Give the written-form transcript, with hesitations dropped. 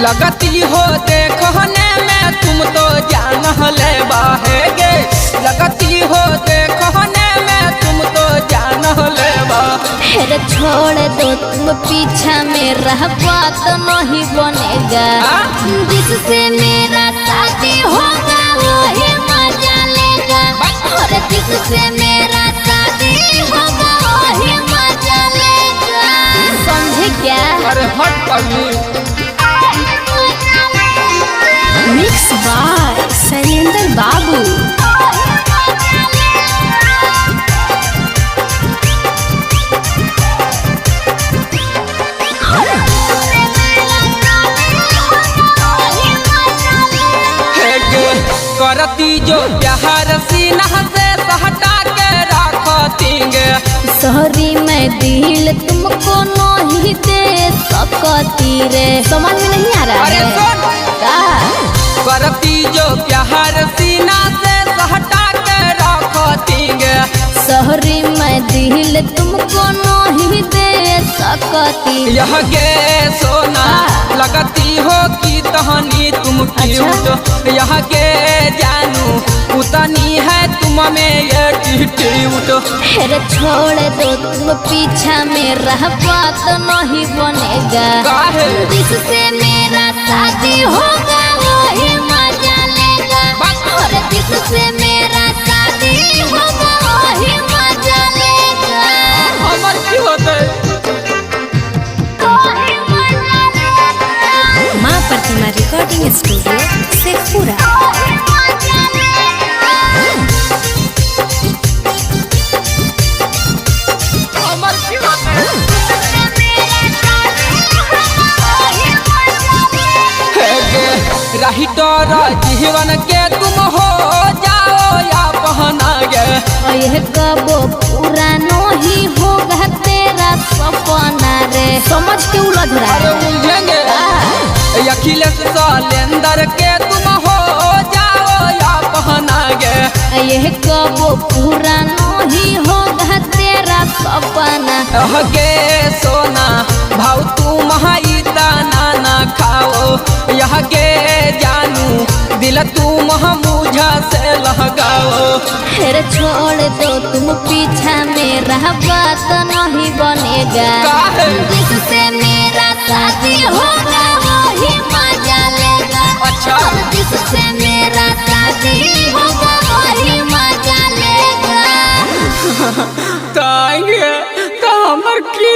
लगती हो देखने में तुम तो जान ले बाहेगे। लगती हो देखने में तुम तो जान ले बा। फिर छोड़ दो तुम पीछा मेरा बात नहीं बनेगा। जिससे मेरा शादी होगा वही मजा लेगा। और जिससे मेरा शादी होगा वही मजा लेगा। समझे क्या? अरे हट पगली। मिक्स बाय शैलेंद्र बाबू। करती जो प्यार सीना से हटा के रखतींगे। शहरी में दिल तुमको नहीं दे सकती रे। समझ में नहीं आ रहा अरे है? सुन करती जो प्यार सीना से हटा के रखतींगे। शहरी में दिल तुमको नहीं दे सकती। यह गे सोना लगती हो कि तहनी तुम क्यूट। यह गे जानू उतनी है तुम में ये टिट्यूट। फिर छोड़ दो तुम पीछा मेरा बात नहीं बनेगा। जिससे मेरा शादी होगा वही मजा लेगा। और जिससे मेरा शादी होगा वही मजा लेगा। हमर की होते माँ प्रतिमा रिकॉर्डिंग स्टूडियो शेखपुरा। राहिटर जीवन के तुम हो जाओ या पहना गे। यह कबो पूरा नहीं होगा तेरा सपना रे। समझ के उलझ रहा अरे है? उलझेंगे। अखिलेश शैलेंद्र के तुम हो जाओ या पहना गे। यह कबो पूरा नहीं होगा तेरा सपना। गे सोना भाव तुम ही दाना ना खाओ। यह गे जानू दिल तुम मुझा से लगाओ। फिर छोड़ दो तुम पीछा मेरा बात नहीं बनेगा। जिससे मेरा शादी होगा वही मजा लेगा। अच्छा जिससे मेरा शादी होगा वही मजा लेगा। कहेंगे तो हमर की